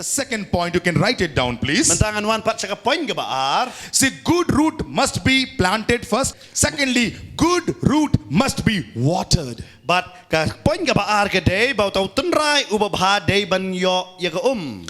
second point, you can write it down, please. Mentangan wan pat saka poin ke baar. See, good root must be planted first. Secondly, good root must be watered. But ka poin ke baar ke day bau tau tenrai ubabha day ban yo ya ke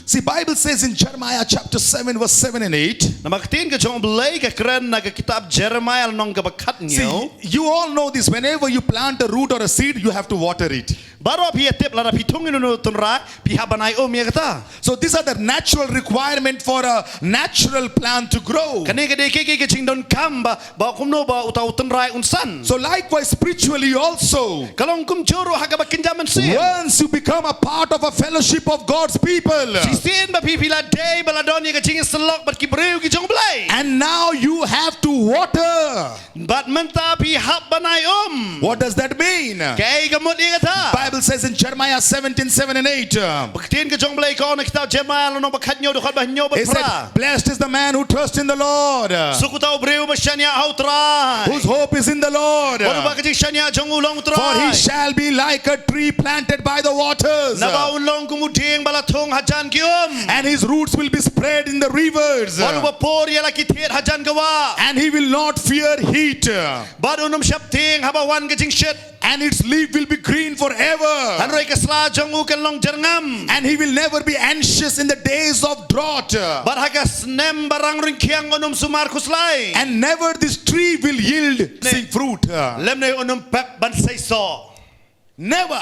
See, Bible says in Jeremiah chapter 7 verse 7 and 8. Nama ketin ke jong belai ke keren na ke kitab Jeremiah nong ke bakat See, nyo. you all know this. Whenever you plant a root or a seed, you have to water it. Baro pi tip lara pi tung inu tenrai pi habanai ya kata. So these are the natural requirement for a natural plant to grow. Kani ke day ke ching don kam ba kumno ba utau tenrai unsan. So likewise spiritually also. Kalong kum joro haga ba kinjaman sin. Once you become a part of a fellowship of God's people, Sin ba pi pila day bala don ya ke ching selok bat ki breu ki jong belai. and now you have to water. Bat menta pi habanai What does that mean? Kay gamot ya kata. Bible says in Jeremiah 17, 7 and 8. Ketin ke jong belai ko na kitab Jeremiah nong bakat nyo dokhat ba nyo ba It said, pra. blessed is the man who trusts in the Lord, Suku tau breu ba shania hautrai. whose hope is in the Lord. Baru ba ke shania jong ulong For trai. he shall be like a tree planted by the waters, Naba ulong kumuding balatung hajan kium. and his roots will be spread in the rivers, Baru ba por ya laki tiet hajan gawa. and he will not fear heat, Baru num syapting habawan ke jing shit. and its leaf will be green forever, Hanroi ke sla jong u ke long jerngam. and he will never be anxious in the days of drought, Bar haga snem barang ringkiang onum sumar kuslai. and never this tree will yield sing fruit. Lemne onum pep ban say so. Never.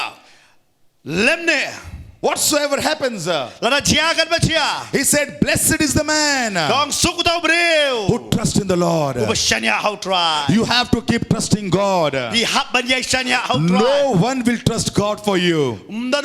Lemne. Whatsoever happens, Lada jiagat ba jia. he said, blessed is the man Kong suku tau breu. who trusts in the Lord. Uba shania hautrai. You have to keep trusting God. Di hap ban yai shania hautrai. No one will trust God for you. No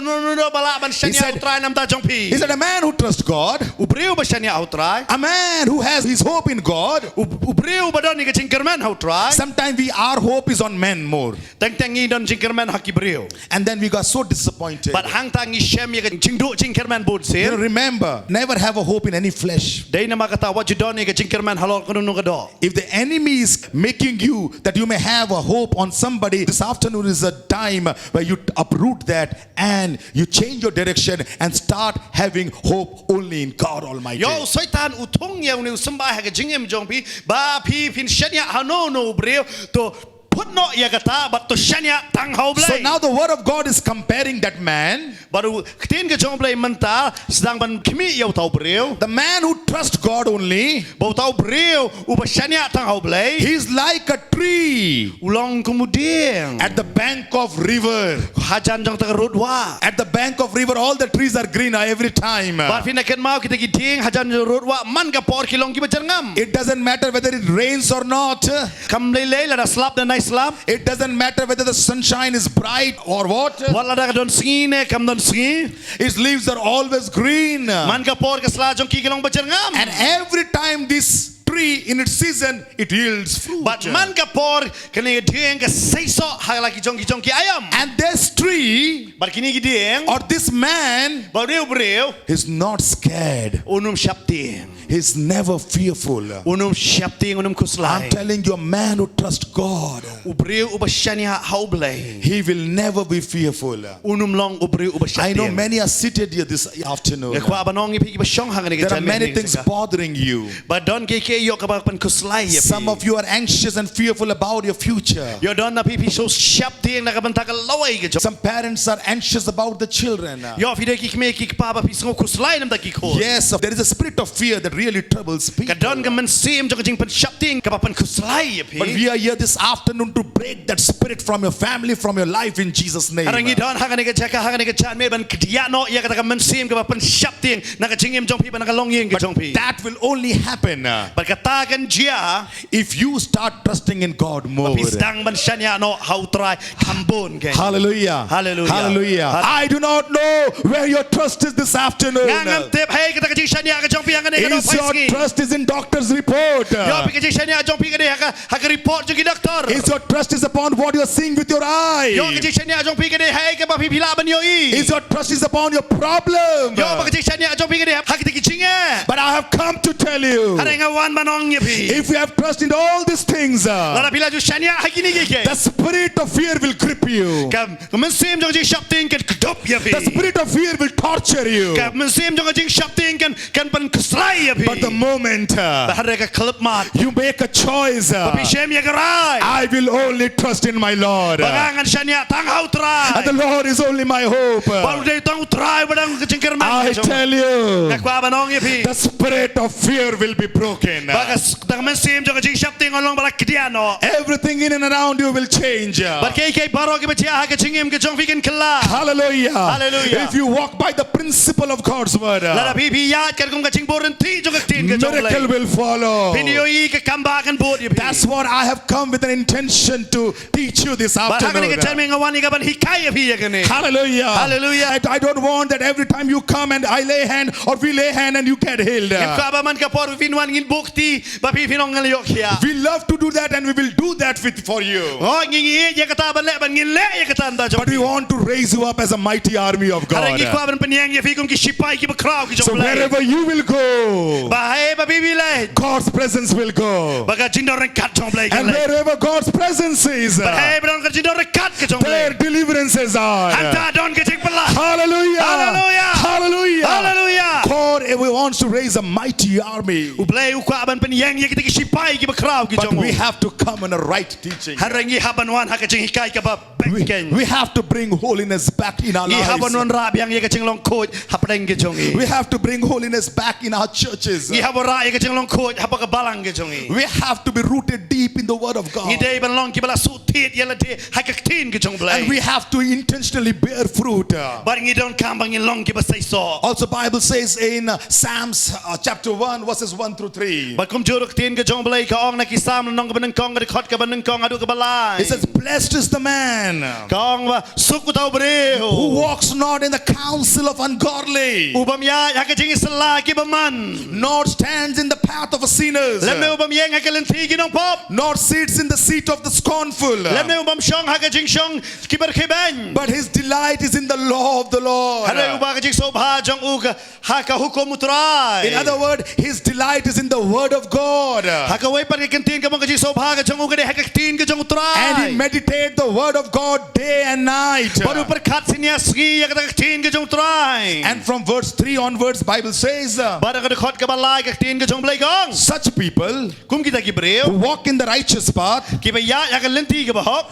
bala ban shania said- hautrai nam ta jong pi. He said, a man who trusts God, Ubreu ba shania hautrai. a man who has his hope in God. Ubreu ba don ni ke jingkerman hautrai. Sometimes our hope is on men more. Teng tengi don jingkerman haki breu. And then we got so disappointed. But hang tangi shem ya ke jingdu jingkerman bud You know, sir. remember, never have a hope in any flesh. Dai nama kata wa judon ni ke jingkerman halol kununu kado. If the enemy is making you that you may have a hope on somebody, this afternoon is a time where you uproot that and you change your direction and start having hope only in God Almighty. Yo soitan utung ya uni sembah ha ke jingem jong pi ba pi pin shania hano no breu to put no ya kata but to shania tang hau blai. So now the word of God is comparing that man, Baru ketin ke jong blai mental sedang ban kimi ya tau breu. the man who trusts God only, Bau tau breu uba shania tang hau blai. he's like a tree Ulang kemudian at the bank of river. hajan jong tang rut wa. At the bank of river, all the trees are green every time. Bar fina ken mau kita giding hajan rut wa man ka por kilong ki berjangam. It doesn't matter whether it rains or not. Kam lele la slap dan nice slap. It doesn't matter whether the sunshine is bright or what. Wala da don singi ne kam don singi. Its leaves are always green. Man ka por ka sla jong ki kilong berjangam. And every time this tree in its season, it yields fruit. But man ka por kani giding ka saiso hala ki jong ki ayam. And this tree Bar kini giding or this man Baru breu is not scared. unum syapting. He's never fearful. Unum syapting unum I'm kuslai. telling you, a man who trusts God, Ubreu ubashania haublay. he will never be fearful. Unum long ubreu I know ubashapting. many are seated here this afternoon. Kwa abanong ipi basyong hangani There are many things bothering you. But don ke yo ka pan kuslay. Some of you are anxious and fearful about your future. Yo don na pipi so syapting na kabanta ka laway ke. Some parents are anxious about the children. Yo fide ki me ki papa pisngo kuslay nam ta ki ko. Yes, there is a spirit of fear that really troubles people. Ka don ka man sim jong jing pan syapting ka pan kuslay But pi. we are here this afternoon to break that spirit from your family, from your life in Jesus' name. Harangi don hangani ka jaka hangani ka chan me ban kdiya no ya ka man sim ka pan syapting na ka jingim jong pi ban ka long yin ka jong pi. That will only happen Berkatakan dia if you start trusting in God more. pisdang ban syanya no hautrai kambun ke. Hallelujah. Hallelujah. Hallelujah. I do not know where your trust is this afternoon. Ngangan tip hey kita kajing syanya ka jong pi ang Is your trust is in doctor's report? Yo pi ka jing shania jong pi ka de ha ka report jong ki doktor. Is your trust is upon what you're seeing with your eye? Yo ka jing shania jong pi ka de hai ka ba pi pila ban yo i. Is your trust is upon your problem? Yo ba ka jing shania jong pi ka de ha ka ki jing e. But I have come to tell you, Ada nga wan banong ye pi. if you have trust in all these things, La da pila ju shania ha ki ni ke. the spirit of fear will grip you. Ka men sim jong jing shop ting kan kedop ye pi. The spirit of fear will torture you. Ka men sim jong jing shop ting kan ban keslai ye pi. But the moment Ba har ka klip mat. you make a choice, Ba pi shem ye garai. I will only trust in my Lord. Bagangan shania tang hau try. And the Lord is only my hope. Baru de tang try badang ka jing I tell you, Ka kwa banong ye pi. the spirit of fear will be broken. Bagas dang men sim jong jing shop ting olong bala kdiano. Everything in and around you will change. But kay baro ke bacha ha ka jingim ke jong fikin kala. Hallelujah. Hallelujah. If you walk by the principle of God's word, La da pi yat kan kong ka jing boren ti jong ka tin ka jong miracle lai. will follow. Pinyo i ka kamba kan bot ye pi. That's what I have come with an intention to teach you this Ba ha ka ni afternoon. ka tell me ngawani ka ban hikay ye pi ye ka ni. Hallelujah. Hallelujah. I don't want that every time you come and I lay hand or we lay hand and you get healed. Ka ba man ka por vinwan ngin bukti ba pi pinong ngal yok ya. We love to do that and we will do that for you. Oh ngingi ye kata ban le ban ngin le ye kata anda jong. But we want to raise you up as a mighty army of Ada ngi God. kwa ban penyang ye fi kum ki sipai ki ba kraw ki So jong lai. wherever you will go, Ba hai ba bi le. God's presence will go. Ba ka jing dorang kat jong lai ka And lai. wherever God's presence is, Ba hai ba ka jing dorang kat ka jong there lai. deliverances are. Anta don ka jing pala. Hallelujah. Hallelujah. Hallelujah. Hallelujah. God wants to raise a mighty army. U blai u kwa ban penyang ye ki sipai ki ba kraw ki But jong. we have to come in a right teaching. Harangi haban wan ha ka jing hikai ka ba beken. We have to bring holiness back in our Ngi haban lives. wan rab yang ye ka jing long khoj hapdeng ki jong i. We have to bring holiness back in our churches. Ngi haban ra ye ka jing long khoj hapa ka balang ki jong i. We have to be rooted deep in the Word of God. Ngi dei ban long ki bala su tit ye la de ha ka tin ki jong blai. And we have to intentionally bear fruit. Bar ngi don kam bang long ki ba sai so. Also, Bible says in Psalms chapter 1 verses 1 through 3. Ba kum jorok tin ka jong blai ka ong na ki sam nong ka ban kong ka khot ka ban kong adu ka balai. It says, blessed is the man Kong ba suk ku tau bre who walks not in the counsel of ungodly, Ubam ya ha ka jing sala ki ba man. nor stands in the path of sinners, Lem ne ubam yang ha ka len ti ki nong pop. nor sits in the seat of the scornful. Lem ne ubam shong ha ka jing shong ki bar ki ban. But his delight is in the law of the Lord. Hare uba ka jing so bha jong u ka ha ka hukom utrai. In other words, his delight is in the word of God. ha ka wai par ka tin ka mong ka jing so bha ka jong u ka de ha ka tin ka jong utrai. And he meditate the word of God day and night. Baru per khat sinya sgi ya ka tin ka jong utrai. And from verse 3 onwards, Bible says, Bara ka khot ka balai ka tin ka jong blai gong. such people Kum kita ki who breu. walk in the righteous path, Ki ba ya ya ka len ti ka ba hok.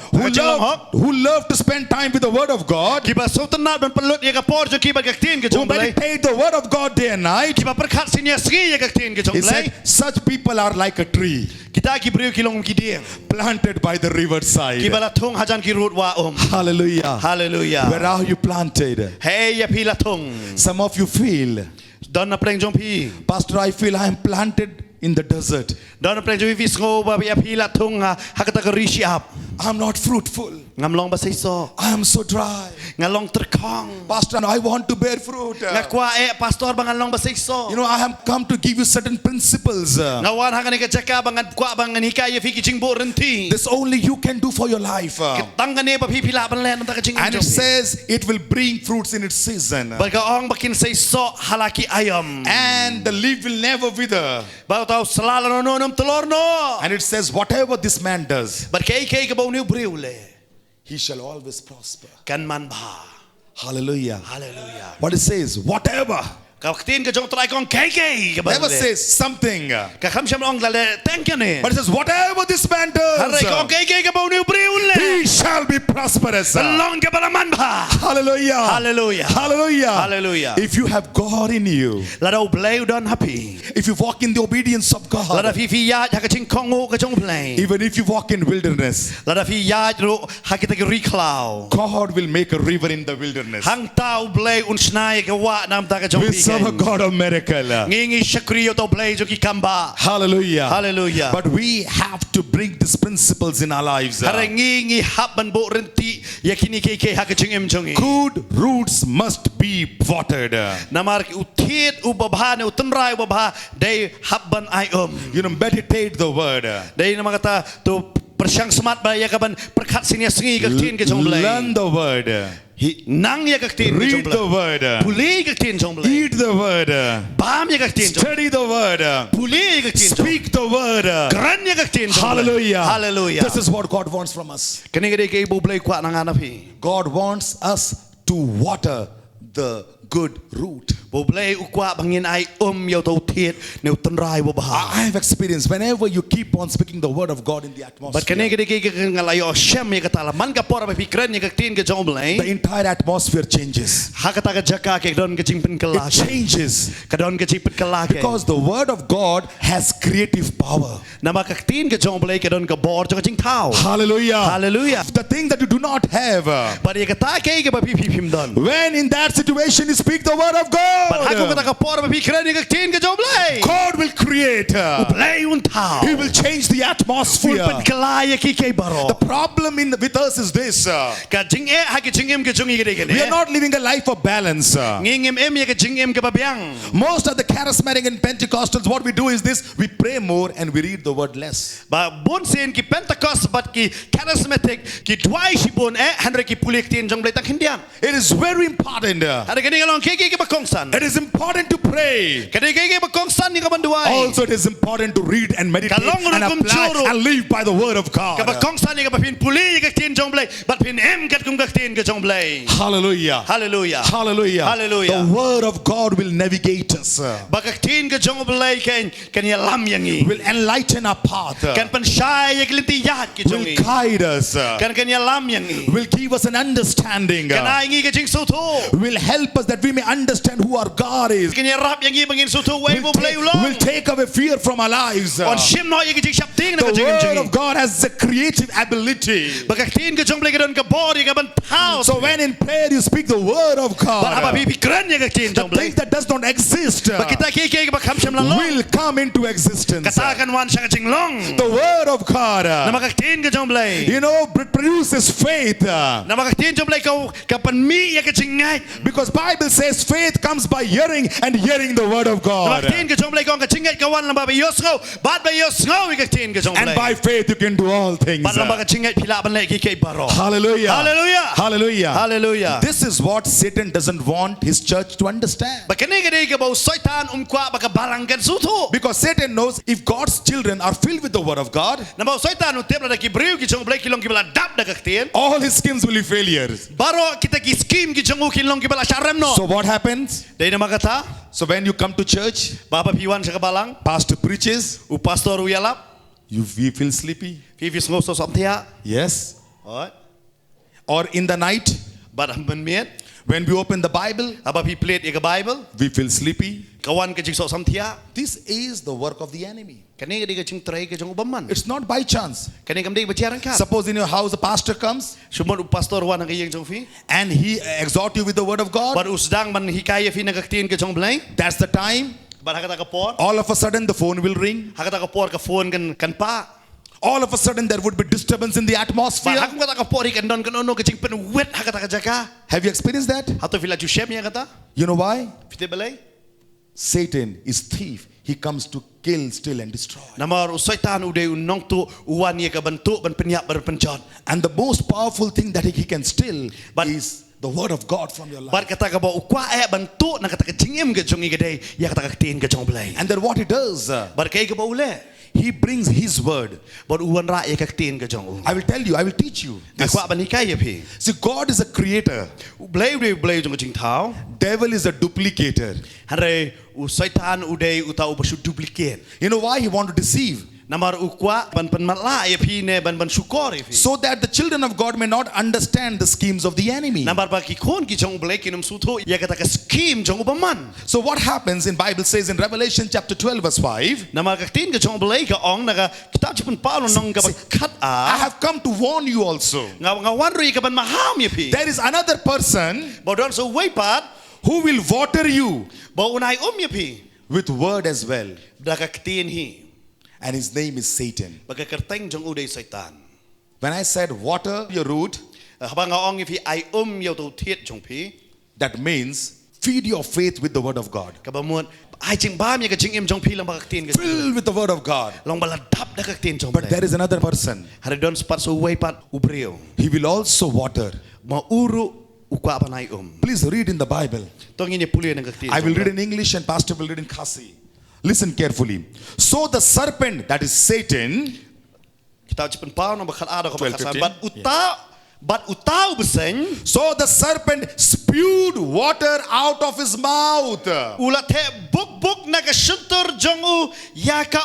who love to spend time with the word of God, Ki ba so tanat ban pelut ya ka por jo ki ba ka tin ka who jong blai. meditate the word of God day and night, Ki ba per khat sinya sgi ya ka tin ka jong he blai. said, such people are like a tree Kita ki breu ki long ki dia. planted by the Ki riverside. ba la thong hajan ki rut wa Hallelujah. Hallelujah. Where are you planted? Hey ya pi la thong. Some of you feel, Don na preng jong pi. Pastor, I feel I am planted in the desert. Don na preng jong pi sko ba ya pi la thong ha ka ta ka rishi ap. I'm not fruitful. Ngam long ba sai so. I am so dry. Ngalong terkong. Pastor, I want to bear fruit. Ngakwa pastor ba ngalong ba sai so. You know, I have come to give you certain principles. Ngawan ha ka ni ka jaka ba ngan kwa ba ngan hikay ya fi ki jing bo renti. This only you can do for your life. Tang ka ni ba pi pila ban len ta ka jing. And it says it will bring fruits in its season. ba ka ong bakin sai so halaki ayam. And the leaf will never wither. Ba tau salala no nom telor no. And it says whatever this man does, Ba kay ka ba ni breu le. he shall always prosper. Kan man ba. Hallelujah. Hallelujah. What it says, whatever. Ka tin ka jong try kong kay ka ba. Never says something. Ka kham sham ong la le thank you ni. But it says whatever this man Hare does, ka ong kay ka ba ni breu le. he shall be prosperous. Long ka ba man ba. Hallelujah. Hallelujah. Hallelujah. Hallelujah. If you have God in you, La do bleu don happy. if you walk in the obedience of La da God, fi ya ha ka ching kong o ka jong play. even if you walk in wilderness, La da fi ya ro ha kita ki recloud. God will make a river in the wilderness. Hang tau bleu un snai ka wa nam ta ka jong We pi. our God of miracle. Ngi shakriyo to blay jo ki kamba. Hallelujah. Hallelujah. But we have to bring these principles in our lives. Hare ngi haban bo renti yakini ke ha ke jingem jongi. Good roots must be watered. Namar ki uthiet ubabha ne utanrai ubabha dei haban ai Meditate the word. Dei namagata to persyang semat ba ya kaban perkhat sini sengi ke tin ke jong blay. Learn the word. Hi nang ya ke tin ke Read jong the blay. word. Puli ke tin jong blay. Eat the word. Bam ya ke tin jong. Study the word. Puli ke tin jong. Speak the word. Gran ya ke tin jong. Hallelujah. Hallelujah. This is what God wants from us. Kani ke ke ibu blay kwa nang anapi. God wants us to water the good root. Bo blay ukwa bangin ai yo to thiet ne utanrai bo bah. I have experienced whenever you keep on speaking the word of God in the But kani atmosphere, ke ngalayo shem ya katala man ka por ba pikran ya ke tin ke jong blay. the entire atmosphere changes. Hakata ka jaka ke don ke jingpen It kelak. changes Ka don ke jingpen kelak. because the word of God has creative power. Nama ka tin ke jong blay ke don ka bor jo ka jing thao. Hallelujah. Hallelujah. The thing that you do not have, But ya kata ke ba pim don. when in that situation you speak the word of But haku kata God, ka por ba pikran ya ke tin ke jong blay. God will create. Blay un thao. He will change the atmosphere. Ulpen kelai ya ki ke baro. The problem with us is this. Ka jing ha ke jingem ke jongi ke We are not living a life of balance. Ngingem ya ke jingem ke babyang. Most of the charismatic and Pentecostals, what we do is this: we pray more and we read the word less. Ba bon sen ki Pentecost but ki charismatic ki dwai si bon hanre ki pulik tin jong blay tak hindian. It is very important. Ada kini ngalong ke ba kongsan. It is important to pray. Kade ke ba kongsan ni ka banduai. Also, it is important to read and meditate Kalong and rukum apply churu. and live by the word of Ka ba God. kongsan ni ka ba pin puli ka tin jong blay but pin kat kum ka tin ka jong blay. Hallelujah. Hallelujah. Hallelujah. Hallelujah. The word of God will navigate us, Ba ka tin ka jong blay kan ya lam yangi. will enlighten our path, Kan pan syai ya kelinti yahat ki will jongi. guide us, Kan ya lam yangi. will give us an understanding, Kan ingi ka jing soto. will help us that we may understand who our God is, Kan ya rap yangi bangin soto way bo blay ulong. will take away fear from our lives. On shim no ya ka jing syap ting na ka The jing word jongi. of God has a creative ability. Bagatin ka jong blay ka don ka body ka ban tao. So when in prayer you speak the word of But haba God, pipikiran ya ka tin the jong blay. things that does not exist Bakita ke ba kam syam lang long. will come into existence. Katakan wan siya ka jing long. The word of God, Na makakatin ka jong blay. produces faith. Na makakatin jong blay ka panmi ya ka jing ngay. Because Bible says faith comes by hearing and hearing the word of Na God. makakatin ka jong blay ka jing ngay ka wan lang ba yos ngo. Bad ba yos ngo ikatin ka jong And blay. by faith you can do all things. Bad lang ba ka jing ngay pila ban lay kay baro. Hallelujah. Hallelujah. Hallelujah. Hallelujah. This is what Satan doesn't want his church to understand. Bakani ka ka ba soitan kwa baka baranggan suto. Because Satan knows if God's children are filled with the word of God, Na ba soitan utep na ki briu ki jong blay kilong ki bala dap na kaktin. all his schemes will be failures. Baro kita ki scheme ki jong kilong ki bala syarem no. So what happens? Dahil na makata, So when you come to church, Bapa piwan sa kabalang, pastor preaches, o pastor uyalap, we feel sleepy. fifis ngo so samtia. Yes. Alright. Or in the night, Badam benmiet, when we open the Bible, aba pi plate ika Bible, we feel sleepy. kawan ka jing so samtia. This is the work of the enemy. Kani ka di ka jing tray ka jong ubaman. It's not by chance. Kani kam di bacaran ka. Suppose in your house a pastor comes Sumon o pastor wan ang iyang jong fi. and he exhort you with the word of God. Bar usdang man hikaya fi nagaktin ka jong blay. That's the time. Bar hakata ka por. All of a sudden the phone will ring. Hakata ka por ka phone kan pa. All of a sudden there would be disturbance in the Bar atmosphere. hakung kata ka por ikan don kanono ka jing penwet hakata ka jaka. Have you experienced that? Hato fila jushem ya kata. You know why? Fite balay. Satan is thief. He comes to kill, steal and destroy. Namar usaitan uday unong tu uwan ya ka bantu ban penyak bar penjot. And the most powerful thing that he can steal But- is the word of God from your life. Bar kata ka ba ukwa bantu na kata ka jingim ka jong igaday ya kata ka tin ka jong blay. And then what he does, Bar kay ka ba ule. he brings his word. Bar uwan ra ya ka tin ka jong. I will tell you, I will teach you this. Akwa ban hikaya pi. See, God is a creator. Blay jong ka jing tao. Devil is a duplicator. Hare usaitan uday utau basu duplicate. You know why he want to deceive? Namar ukwa ban mala ya pi ne ban sukori fi. So that the children of God may not understand the schemes of the enemy. Namar ba ki kon ki jong blay kinum suto ya kata ka scheme jong ubaman. So what happens in Bible says in Revelation chapter 12 verse 5, Namar ka tin ka jong blay ka ong naga kitab jipun Paulo nong ka ba kat I a. have come to warn you also. Nga wanro ka ban maham ya pi. There is another person Bodon so way pat who will water you Bo unai ya pi. with word as well. Daga ketin hi. And his name is Satan. Baga kerteng jong uday Satan. When I said water your root, Habang ong ya pi ai yaw to tiet jong pi. that means feed your faith with the word of God. Kabamuan ai ching bam ya ka ching im jong pi lang baga ketin ka. Filled with the word of God. Long baladap daga ketin jong. But there is another person. Hari don spat so way pat ubreo. He will also water. Ma uru ukwa pa nai Please read in the Bible. Tong ini puli ng ketin. I will read in English and Pastor will read in Kasi. Listen carefully. So the serpent, that is Satan, Kita cipen pau na bakal ada ko 12, bakasan. 15. Bat utau beseng. so the serpent spewed water out of his mouth Ulat he buk na kasuntur jong u ya ka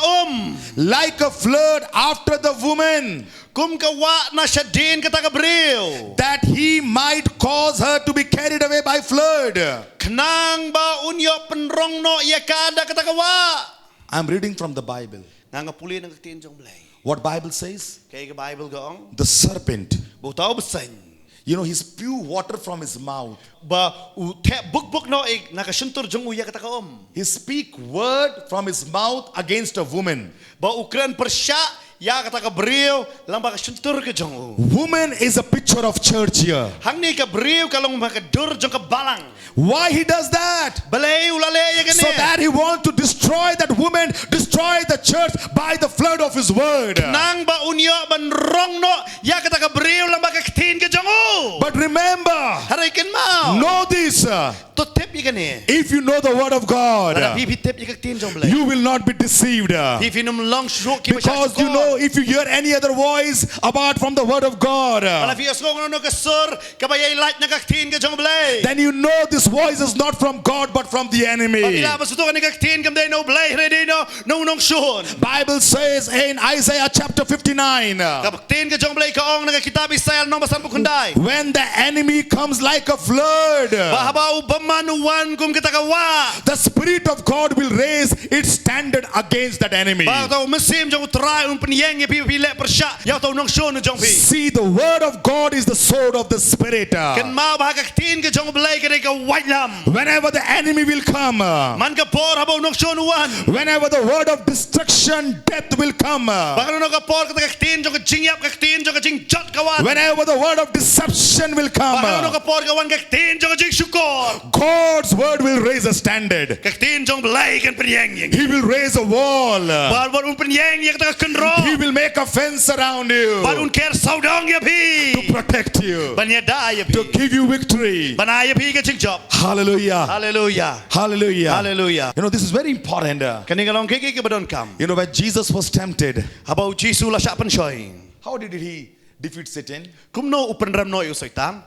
like a flood after the woman, Kum kawa na siya din kata kabril. that he might cause her to be carried away by flood. Kenang ba unyo penrong no ya kada kata kawa. I'm reading from the Bible. Nga nga puli ng ketin jong blay. What Bible says? Kaya ka Bible gaong. The serpent, Butau beseng. you know, he spewed water from his mouth. Ba u te buk no na kasuntur jong u ya kata ka He speak word from his mouth against a woman. Ba ukran persya ya kata kabril lang ba kasuntur ka jong u. Woman is a picture of church here. Hang ni kabril kalong makadur jong kabalang. Why he does that? Balay ulale ya So gani. that he wants to destroy that woman, destroy the church by the flood of his word. Nang ba unyo banrong no ya kata kabril lang ba kakitin ka jong u. But remember, Haray kin mau. know this, To tip ya gani. if you know the word of God, Para pipi tip ya kakitin jong blay. you will not be deceived. Pipi num long stroke ki Because you know, if you hear any other voice apart from the word of God, Wala fios ko no kasur kabayay light na kakitin ka jong blay. then you know this voice is not from God but from the enemy. Pagila ba suto ka ni kakitin kam day no blay ready no nung shun. Bible says in Isaiah chapter 59, Kakitin ka jong blay kaong nagakitab Isaiah no basan pukunday. when the enemy comes like a flood, Bahabaw bamanuan kum katakawa. the Spirit of God will raise its standard against that enemy. Bahaw mesim jong utray penyeng ya pipi le persya ya tau nung shun jong pi. See, the word of God is the sword of the Spirit. Kan mau bah kakitin ka jong blay ka ka white lam. Whenever the enemy will come, Man ka por habaw nung shun wan. whenever the word of destruction, death will come, Baka no ka por ka kakitin jong ka jingyap kakitin jong ka jingjot kawan. whenever the word of deception will Baka no come, ka por kawan kakitin jong ka jing syukur. God's word will raise a standard. Kakitin jong blay kan penyeng yang. He will raise a wall. Bar penyeng ya ka He kenro. will make a fence around you Bar ker saudang ya to pi. protect you, Banyada ya to pi. give you victory. Banaya pi ka jingjop. Hallelujah. Hallelujah. Hallelujah. Hallelujah. You know, this is very important. Kani kalong kiki ka badon kam. You know, when Jesus was tempted, Habaw Jisu la siya pansyoy. how did he defeat Satan? Kumno upenram no yu soitan.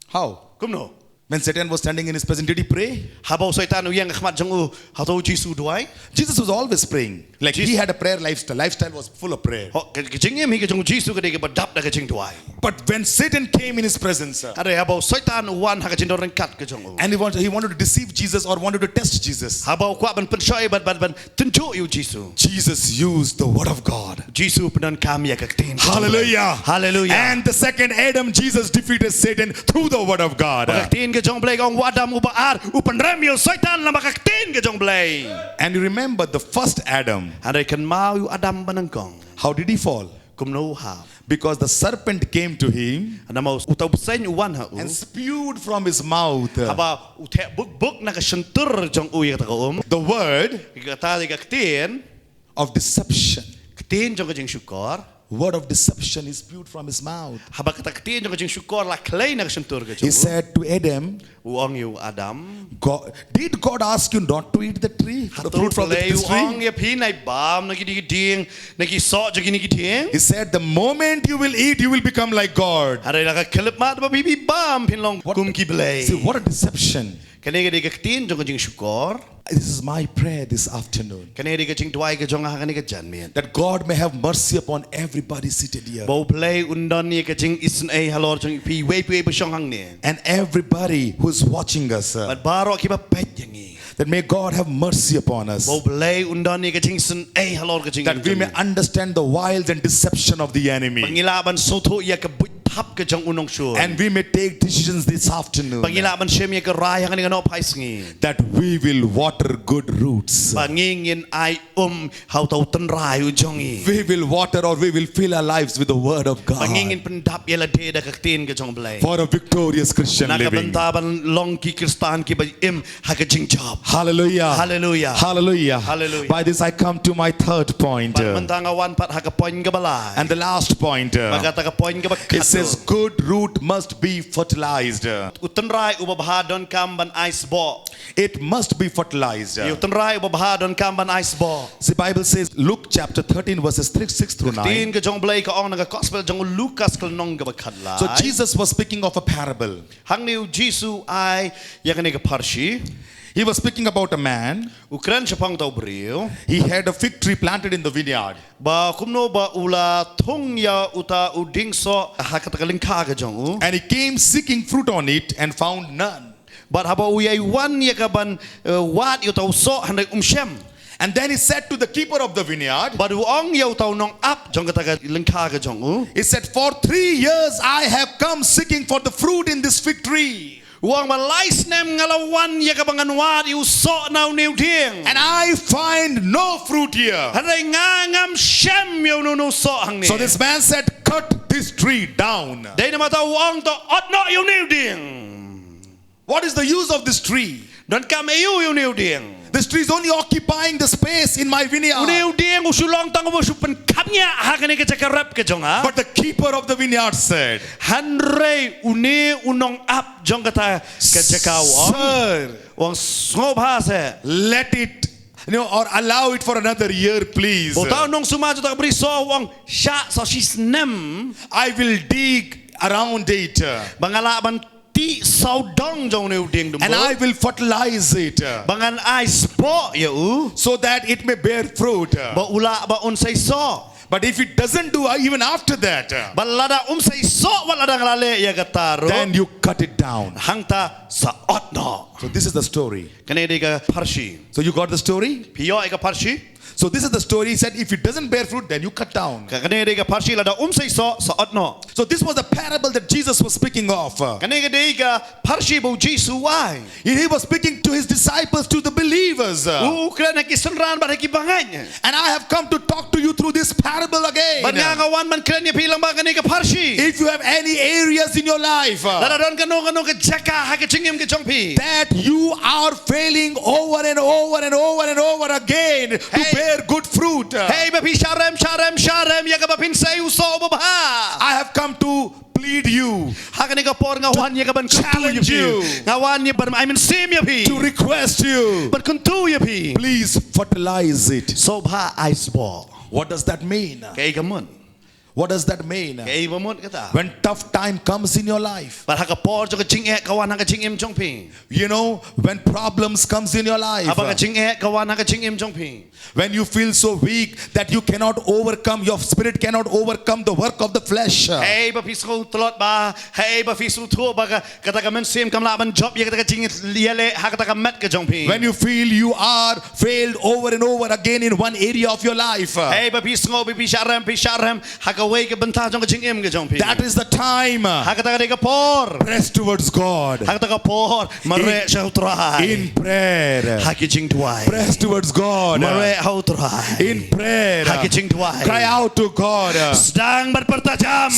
How? Kumno. When Satan was standing in his presence, did he pray? Habaw soitan uyang khmat jang u hataw Jisu duay. Jesus was always praying. Like he had a prayer lifestyle. Lifestyle was full of prayer. Ho kajing mi ka jang Jisu ka de ka badap da ka jing duay. But when Satan came in his presence, Are habaw soitan uwan ha ka jing dorang kat ka jang u. and he wanted to deceive Jesus or wanted to test Jesus, Habaw kwa ban pensyoy ban tunjuk yu Jisu. Jesus used the word of God. Jisu penan kami ya ka tin. Hallelujah. Hallelujah. And the second Adam, Jesus defeated Satan through the word of God. Makaktin ka jong blay kong wadam ubaar upenram yu soitan la makaktin ka jong blay. And you remember the first Adam, Are kan mau yu Adam banangkong. how did he fall? Kumno ha. Because the serpent came to him Ana mau utaw sen uwan ha u. and spewed from his mouth Haba uthe buk na kasentur jong u ya ka the word Kata di kaktin, of deception. katin jong kajing syukor. Word of deception is spewed from his mouth. Haba kata katin jong kajing syukor la klay na kasentur ka He jong. said to Adam, Uang yu Adam. did God ask you not to eat the tree, the fruit from play this uang tree? ya pinay bam nagiding nagisot jong ginigiting. He said, the moment you will eat, you will become like God. Are naka kalip mat ba bibi bam pinlong kum kiblay. See, what a deception. Kani di kaktin jong kajing syukor. This is my prayer this afternoon. Kani di kajing duay ka jong ha kani ka janmian. That God may have mercy upon everybody seated here. Bau play undon ni kajing isun ay halor jong pi way pi ba hang ni. And everybody who's watching us. But baro kiba pet yangi. That may God have mercy upon us. Bau play undon ni kajing sun ay halor kajing. That we may understand the wiles and deception of the enemy. Pangilaban soto ya ka hap ke jong unong sure and we may take decisions this afternoon pangila ban shemia ke rai hang ni no phai sngi that we will water good roots. pangingin ai how tau tan rai u jongi We will water or we will fill our lives with the word of God pangingin pendap yela de da ka tin ke jong blai for a victorious Christian na ka living. benta ban long ki kristan ki ba ha ka jing job Hallelujah. hallelujah Hallelujah. Hallelujah. By this I come to my third point. ban mentanga wan pat ha ka poin ka balai And the last point. magata ka poin ka ba It says good root must be fertilized. utan rai ubabha don kam ban ice bo It must be fertilized. utan rai ubabha don kam ban ice bo The Bible says Luke chapter 13 verses 6 through 9. tin ke jong blai ka ong na ka gospel jong Lucas kal nong ka ba khatla So Jesus was speaking of a parable. hang niu jisu ai yang ni ka parshi He was speaking about a man. ukran chapang tau brio He had a fig tree planted in the vineyard. ba kumno ba ula thong ya uta uding so hakatakaling kha ka jong u And he came seeking fruit on it and found none. but haba uyai wan ya ka ban wat yu tau so han shem And then he said to the keeper of the vineyard, ba du ong ya tau nong up jong ka ling kha ka jong u he said, for 3 years I have come seeking for the fruit in this fig tree. wang ba lais nem ngalawan ya ka bangan wat yu so nau new ding And I find no fruit here. Harai nga ngam shem yo no so hang ni. So this man said, cut this tree down. Dai na mata wang to ot no yo new ding. What is the use of this tree? Don kam yo new ding. This tree is only occupying the space in my vineyard. New ding usulong tang mo supen kamnya hakan ke cakarap ke jong ha. But the keeper of the vineyard said, Hanrei une unong up jong kata ke cakau Sir, wang ngobha se. let it, or allow it for another year, please. Botau nong sumaju tak beri so wang sha so she's nem I will dig around it bangala ban ti saudong jong new ding dum. and I will fertilize it Bangan ice po ya u. so that it may bear fruit. Ba ula ba unsay so. But if it doesn't do even after that, Balada say so walada ngalale ya gataro. then you cut it down. Hangta sa otno. So this is the story. Kanedi ka parshi. So you got the story? Piyo ka parshi. So this is the story. He said, if it doesn't bear fruit, then you cut down. Kanedi ka parshi lada say so sa otno. So this was the parable that Jesus was speaking of. Kanedi ka parshi bo Jisu wai. He was speaking to his disciples, to the believers. Ukra na kisunran ba kibanganya. And I have come to talk to you through this parable again. Banyangawan man krenya pilang ba kanedi ka parshi. If you have any areas in your life Lada don kano ka jaka ha ka chingim ka jongpi. that you are failing over and over and over and over again to bear good fruit, Hey ba pi sharem ya ka ba pinsay uso ba ba. I have come to plead you, Hakan ka por nga wan ya ka ban challenge you, nga wan ya ban I mean sim ya pi. to request you, But kuntu ya pi. please fertilize it. Sobha ice ball. What does that mean? Kay gamon. What does that mean? Kay gamon kata. When tough time comes in your life, Para ka por jo ka ching e kawan ka ching im jong pi. you know, when problems comes in your life, Aba ka ching e kawan ka ching im jong pi. when you feel so weak that you cannot overcome, your spirit cannot overcome the work of the flesh. Hey ba pisu tlot ba. Hey ba pisu thu ba ka kata ka men sim kam la ban job ya kata ka ching liale ha kata ka met ka jong pi. When you feel you are failed over and over again in one area of your life, Hey ba pisu ngo pi sharem ha ka wei ka banta jong ka ching im ka jong pi. that is the time. Ha kata ka de ka por. Press towards God Ha kata ka por mare sa utrai. in prayer. Ha ki ching tuai. Press towards God Mare ha utrai. in prayer. Ha ki ching tuai. Cry out to God. Sedang berpertajam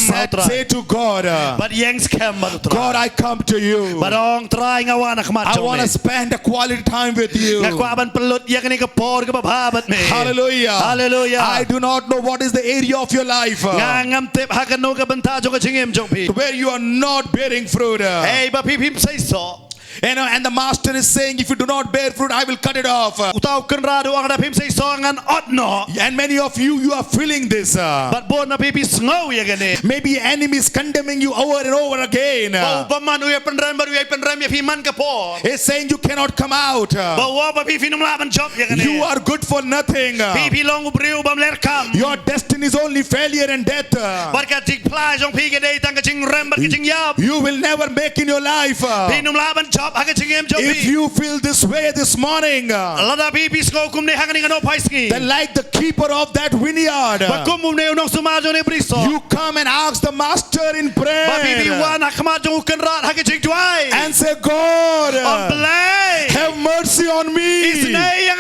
Say to God, But yang scam God, I come to you. Barong try ngawan nak I macam want to spend a quality time with you. Ngaku aban pelut yang ni ke por ke babat me. Hallelujah. Hallelujah. I do not know what is the area of your life Ngam tip hakan no ke benta jo ke chingim jong pi. where you are not bearing fruit. Hey ba pim say so. And the master is saying, if you do not bear fruit, I will cut it off. Utaw kenra do ang da pim say so ngan otno. And many of you are feeling this. But bon na pipi sngow ya gani. Maybe enemies condemning you over and over again. Bau paman uya penrem baru uya penrem ya piman ke por. He's saying you cannot come out. Bau apa pipi num laban job ya gani. You are good for nothing. Pipi long ubriu bam lerkam. Your destiny is only failure and death. Barka tik play jong pi ke dei tang ke ching rem bar ke ching yap. You will never make in your life. Pinum laban job job hak jingem jong If you feel this way this morning, lada pi pi sko kum ne hak ni ngano pai ski then like the keeper of that vineyard, ba kum mum ne unong suma jong ne briso you come and ask the master in ba pi pi prayer wan hak ma jong kan rat hak jing tuai and say, God, on play have mercy on me. isnay yang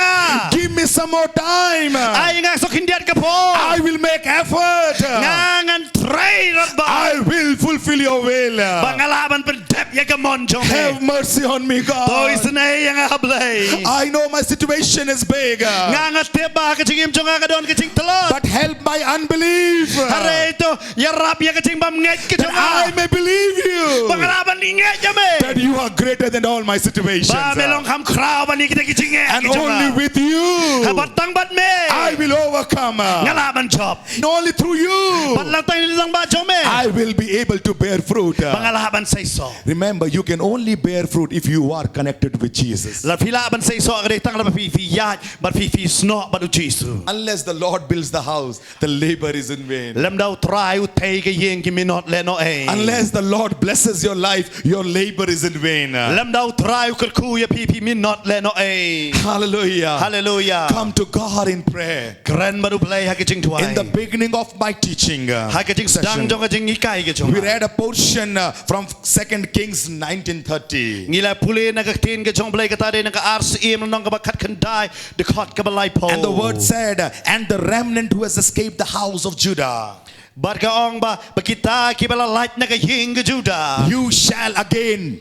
Give me some more time. ay nga so kindiat ka po I will make effort. ngangan try rat ba I will fulfill your will. pangalaban pendep ya ka mon jong Have mercy on me, to God. isnay yang hablay I know my situation is big, ngangat teba ka jingim jong ka don ka jing telot but help my unbelief hare ito yarap ya ka jing bam nget ka that I may believe you, pangalaban ni nget jame that you are greater than all my situations. ba melong ham kraw ba ni kita ki jing And only with you, batang bat me I will overcome. ngalaban job And only through you, batlang tay ni lang ba jome I will be able to bear fruit. pangalaban say so Remember, you can only bear fruit if you are connected with Jesus. la pila ban say so agre tang la fi fi ya but fi fi sno but jisu Unless the Lord builds the house, the labor is in vain. lam dau try u tay ka yeng ki minot le no e Unless the Lord blesses your life, your labor is in vain. lam dau try u ku ya pi pi minot le no e Hallelujah. hallelujah Come to God in prayer. kran baru play ha ka jing tuai In the beginning of my teaching ha ka jing session, dang jong ka jing ikai ka jong we read a portion from 2 Kings 19:30. ngila pule na ka tin ka jong play ka tare na ka RCM nong ka bakhat kan dai de khot ka balai po And the word said, and the remnant who has escaped the house of Judah, bar ka ong ba kita ki bala light na ka hing ka juda you shall again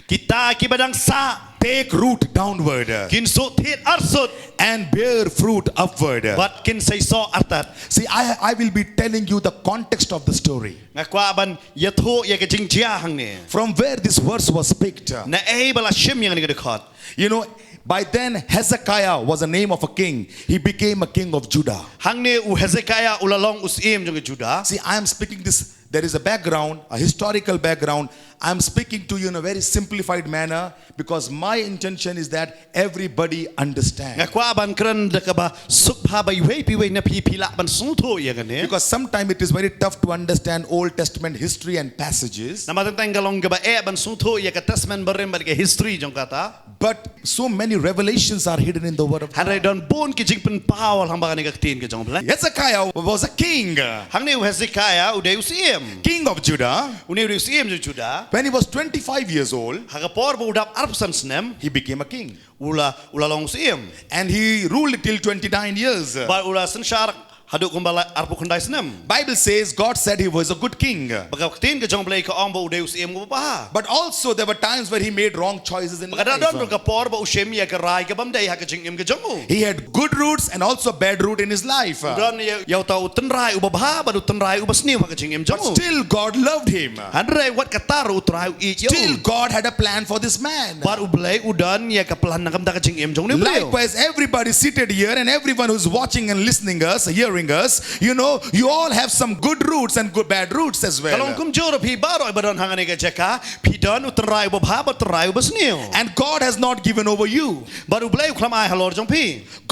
kita ki badang sa take root downward kin so thit arsut and bear fruit upward. but kin say so atat See, I will be telling you the context of the story. nga kwa ban ya tho ya ka jing jia hang ne From where this verse was picked. na e bala shim yang ni ka de khot You know, by then Hezekiah was the name of a king. He became a king of Judah. hang ne u Hezekiah ulalong usim jong ka juda See, I am speaking this, there is a background, a historical background. I am speaking to you in a very simplified manner because my intention is that everybody nga understand. kwa ban kran de ka ba sup ha ba yue pi we na pi pi la ban su tho ya ka ne Because sometimes it is very tough to understand Old Testament history and passages. na matang tang galong ka ba e ban su tho ya ka testament barem bar ka history jong ka ta But so many revelations are hidden in the word of God. han re don bon ki jing pen pawal hang ba ka ni ka tin ka jong bla Hezekiah was a king, hang ne u Hezekiah u de usim king of Judah. u ne u usim jong juda When he was 25 years old, ha ka por bu dap arpsan snem he became a king. ula long usim And he ruled till 29 years. ba ula sen syar haduk kumbala arpu kundai snem Bible says God said he was a good king. baka tin ka jong blai ka ong ba ude usim ko pa But also there were times where he made wrong choices in baka don life. ka por ba usim ya ka rai ka bam dai ha ka jing im ka jong He had good roots and also bad root in his life. don yau tau ten rai u ba ba du ten rai u bas ni ha ka jing im But jong still God loved him. han re wat ka taru trai i yo Still God had a plan for this man. bar u blai u dan ya ka plan na kam da ka jing im jong ni blai Likewise, everybody seated here and everyone who's watching and listening us, hearing us, you know, you all have some good roots and good bad roots as kalong well. kum jor pi baro ba don hang ni ka jeka pi don u ten rai u ba ba ten rai u bas ni And God has not given over you. bar u blai u klam ai halor jong pi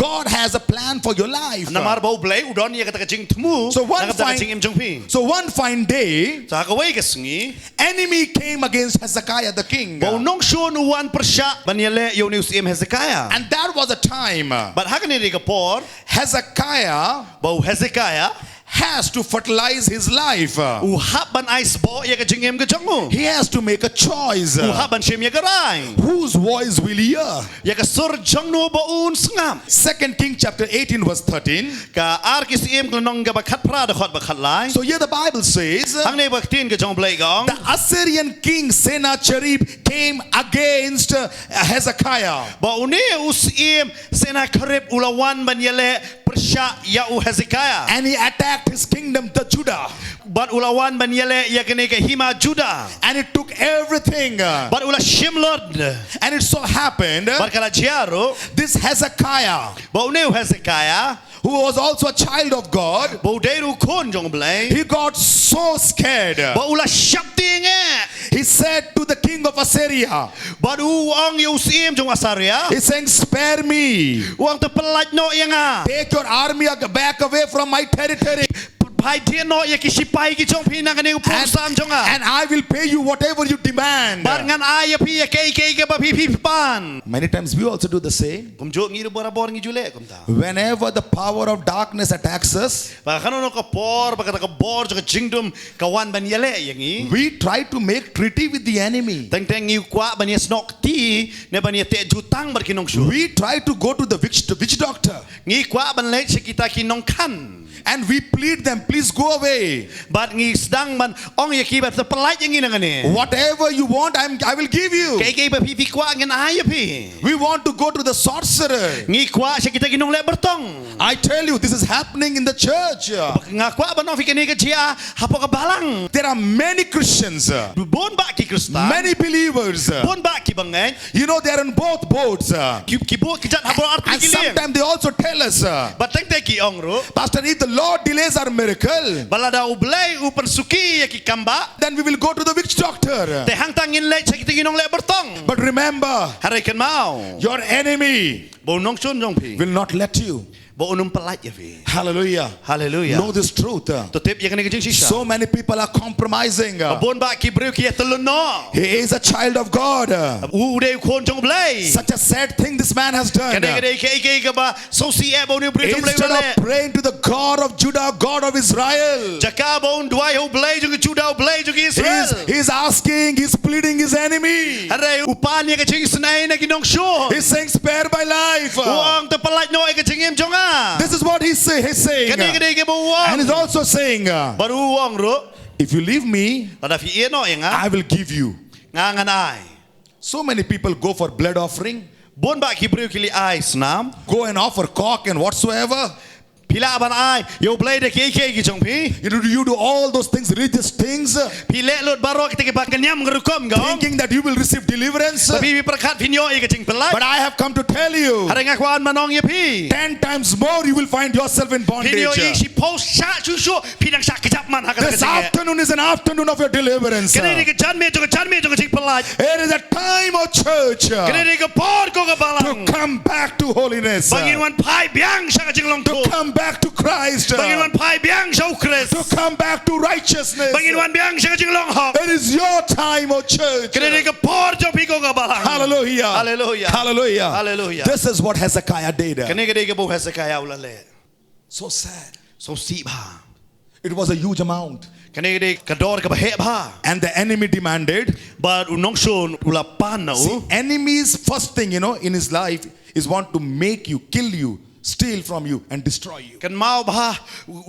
God has a plan for your life. na mar ba u blai u don ya ka jing tmu So one na ka da fine- jing im jong pi So one fine day, sa ka wei ka sngi enemy came against Hezekiah the king. ba nong shon wan persya banyele yo ni usim Hezekiah And that was a time but hakani ri ka por Hezekiah ba Hezekiah has to fertilize his life. u haban ice bo ya ka jingem ka jongo He has to make a choice. u haban shim ya ka rai Whose voice will he hear? ya ka sur jong no ba un sngam 2 King chapter 18 verse 13. ka ar ki sim ka nong ka ba khat pra da khot ba khat lai So here the Bible says, hang ne ba tin ka jong blai gong the Assyrian king Sennacherib came against Hezekiah. ba uni usim Sennacherib ulawan banyele persya ya u Hezekiah And he attacked his kingdom, the Judah. but ulawan banyele ya kene ka hima Juda And it took everything. but ula shimlod And it so happened, but kala jiaro this Hezekiah, ba uni Hezekiah who was also a child of God, ba deru kon jong blai he got so scared. ba ula shapting He said to the king of Assyria, ba du ang usim jong asaria he's saying, spare me. uang te pelat no yang Take your army back away from my territory. pai dia no ya ki sipai ki jong pi na kane u pon sam jong a and I will pay you whatever you demand. bar ngan ai ya pi ya ke ba pi pan Many times we also do the same. kum jo ngi bora bor ngi jule kum ta Whenever the power of darkness attacks us, ba kano no ka por ba ka bor jo ka jingdom kawan ban yale yang i we try to make treaty with the enemy. tang tang ngi kwa ban ya snok ti ne ban ya te jutang bar kinong shu We try to go to the witch doctor ngi kwa ban le sekita kinong kan and we plead them, please go away. bat ngi sedang man ong ya ki ba pelai yang i nangane Whatever you want, I will give you. ke ba pi kwa ngan ai ya pi We want to go to the sorcerer. ngi kwa sekita kinong le bertong I tell you, this is happening in the church. nga kwa ba no fi kane ka jia hapo ka balang There are many Christians, bon ba ki kristan many believers. bon ba ki bangai You know, they are on both boats. And ki bo ki jat hapo art ki leng sometimes they also tell us, ba tang te ki ong ro Pastor, if the Lord delays our miracle, balada ublay upan suki ya ki kamba then we will go to the witch doctor. te hang tangin le sekita kinong le bertong But remember, harai kan mau your enemy bo nong chun jong pi will not let you. bo unum pelat ya fi Hallelujah. haleluya Know this truth. to tip ya kane ka jing sisa So many people are compromising. bon ba ki breu ki ya telun no He is a child of God. u de kon jong blay Such a sad thing this man has done. kane kane ke ba so si e bo ni breu jong blay Instead wale of praying to the God of Judah, God of Israel, jaka bo duai ho blay jong juda blay jong Israel he's asking, he's pleading his enemy. harai upan ya ka jing snai na kinong shu He's saying, spare my life. uang te pelat no e ka jing em jong a This is what he's saying. kane kane ke bo And he's uang also saying, baru uang ro if you leave me, ada fi e no yang a I will give you. ngangan ai So many people go for blood offering, bon ba ki breu ki li ai snam go and offer cock and whatsoever. pila ban ai yo blay de ke ki jong pi You do all those things, religious things, pile lot baro kita ke bakan nyam ngerukom gong thinking that you will receive deliverance. tapi pi perkat pinyo e ka jing pelat But I have come to tell you, harai ngakwan manong ya pi 10 times more you will find yourself in pinyo bondage. e si post sha chu shu pinang sha kejap man ha ka This jing afternoon is an afternoon of your deliverance. kene It ke jan me jong jing pelat is a time of church kene ke por ko ka to balang come back to holiness, bangin wan pai biang sha ka jing long to tu come back to Christ, bangin wan pai biang sha ukres to come back to righteousness. bangin wan biang sha ka jing long ho It is your time, oh church. kene ke por jong pi ko ka balang Hallelujah. Hallelujah. Hallelujah. Hallelujah. This is what Hezekiah did. kene ke bo Hezekiah ulale So sad. so si ba It was a huge amount. kene ke dor ka ba he ba And the enemy demanded. but unong shon ulapan na See, enemy's first thing, in his life is want to make you, kill you, steal from you, and destroy you. kan mau ba